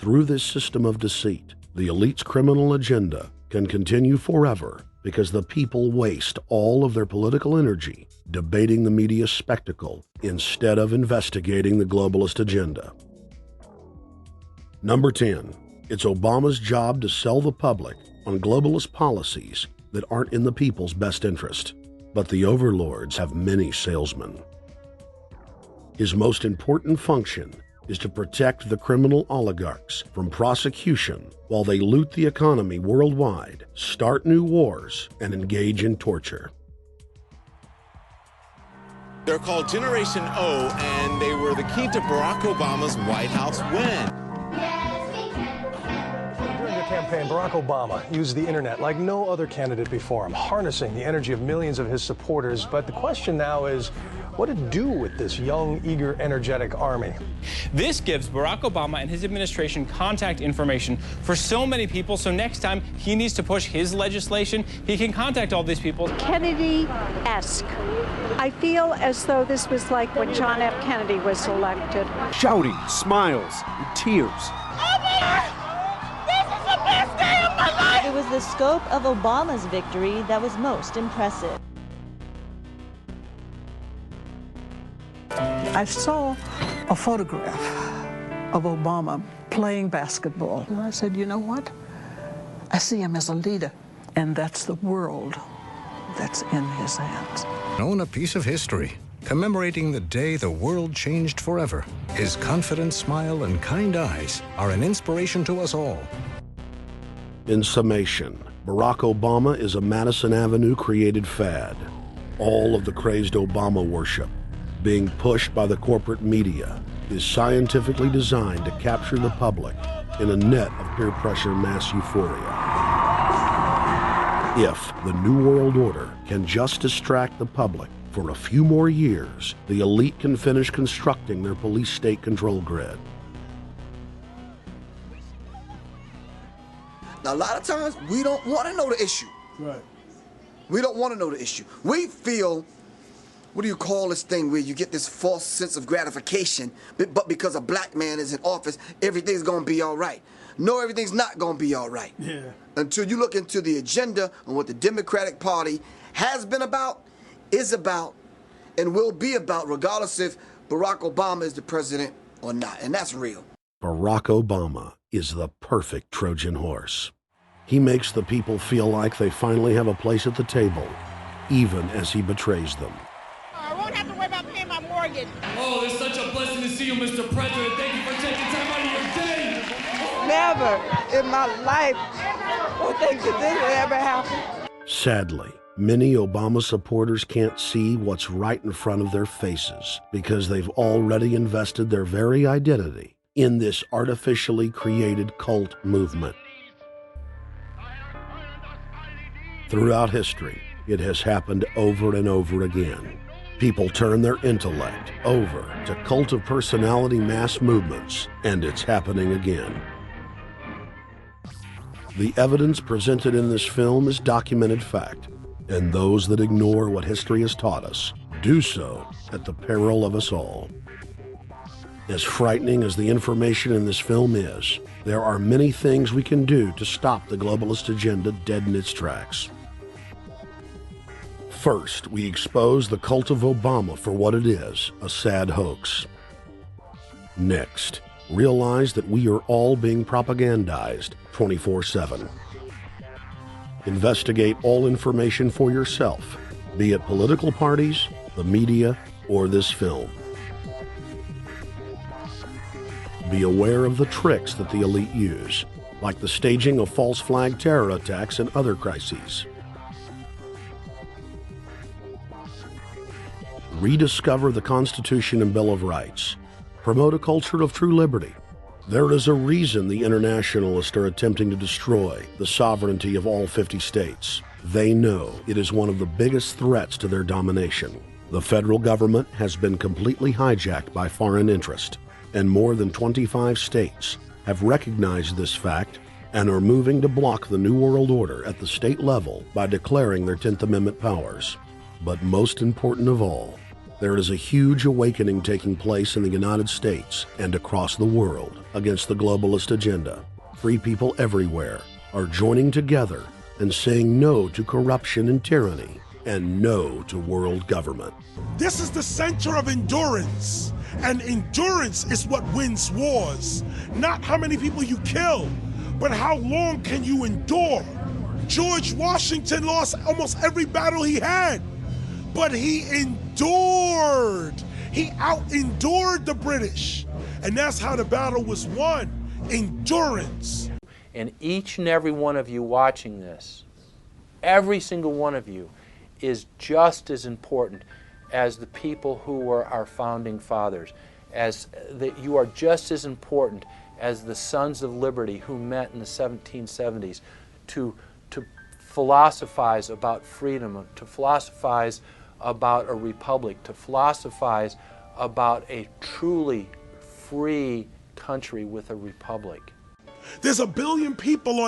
Through this system of deceit, the elite's criminal agenda can continue forever because the people waste all of their political energy debating the media spectacle instead of investigating the globalist agenda. Number 10. It's Obama's job to sell the public on globalist policies that aren't in the people's best interest. But the overlords have many salesmen. His most important function is to protect the criminal oligarchs from prosecution while they loot the economy worldwide, start new wars, and engage in torture. They're called Generation O, and they were the key to Barack Obama's White House win. During the campaign, Barack Obama used the internet like no other candidate before him, harnessing the energy of millions of his supporters. But the question now is, what to do with this young, eager, energetic army? This gives Barack Obama and his administration contact information for so many people, so next time he needs to push his legislation, he can contact all these people. Kennedy-esque. I feel as though this was like when John F. Kennedy was elected. Shouting, smiles, and tears. This is the best day of my life! It was the scope of Obama's victory that was most impressive. I saw a photograph of Obama playing basketball. And I said, you know what? I see him as a leader, and that's the world that's in his hands. Own a piece of history, commemorating the day the world changed forever. His confident smile and kind eyes are an inspiration to us all. In summation, Barack Obama is a Madison Avenue created fad. All of the crazed Obama worship, being pushed by the corporate media, is scientifically designed to capture the public in a net of peer pressure mass euphoria. If the New World Order can just distract the public for a few more years, the elite can finish constructing their police state control grid. Now, a lot of times, we don't want to know the issue. Right. We don't want to know the issue. We feel, what do you call this thing where you get this false sense of gratification, but because a black man is in office, everything's going to be all right. No, everything's not going to be all right. Yeah. Until you look into the agenda on what the Democratic Party has been about, is about, and will be about, regardless if Barack Obama is the president or not. And that's real. Barack Obama is the perfect Trojan horse. He makes the people feel like they finally have a place at the table, even as he betrays them. I won't have to worry about paying my mortgage. Oh, it's such a blessing to see you, Mr. President. Thank you for taking time out of your day. Never in my life would think that this would ever happen. Sadly, many Obama supporters can't see what's right in front of their faces because they've already invested their very identity in this artificially created cult movement. Throughout history, it has happened over and over again. People turn their intellect over to cult of personality mass movements, and it's happening again. The evidence presented in this film is documented fact, and those that ignore what history has taught us do so at the peril of us all. As frightening as the information in this film is, there are many things we can do to stop the globalist agenda dead in its tracks. First, we expose the cult of Obama for what it is, a sad hoax. Next, realize that we are all being propagandized 24/7. Investigate all information for yourself, be it political parties, the media, or this film. Be aware of the tricks that the elite use, like the staging of false flag terror attacks and other crises. Rediscover the Constitution and Bill of Rights. Promote a culture of true liberty. There is a reason the internationalists are attempting to destroy the sovereignty of all 50 states. They know it is one of the biggest threats to their domination. The federal government has been completely hijacked by foreign interest, and more than 25 states have recognized this fact and are moving to block the New World Order at the state level by declaring their 10th Amendment powers. But most important of all, There is a huge awakening taking place in the United States and across the world against the globalist agenda. Free people everywhere are joining together and saying no to corruption and tyranny and no to world government. This is the center of endurance, and endurance is what wins wars. Not how many people you kill, but how long can you endure? George Washington lost almost every battle he had, but he endured. He out-endured the British, and that's how the battle was won, endurance. And each and every one of you watching this, every single one of you, is just as important as the people who were our founding fathers, as that you are just as important as the Sons of Liberty who met in the 1770s to philosophize about freedom, to philosophize about a republic, to philosophize about a truly free country with a republic. There's 1 billion people on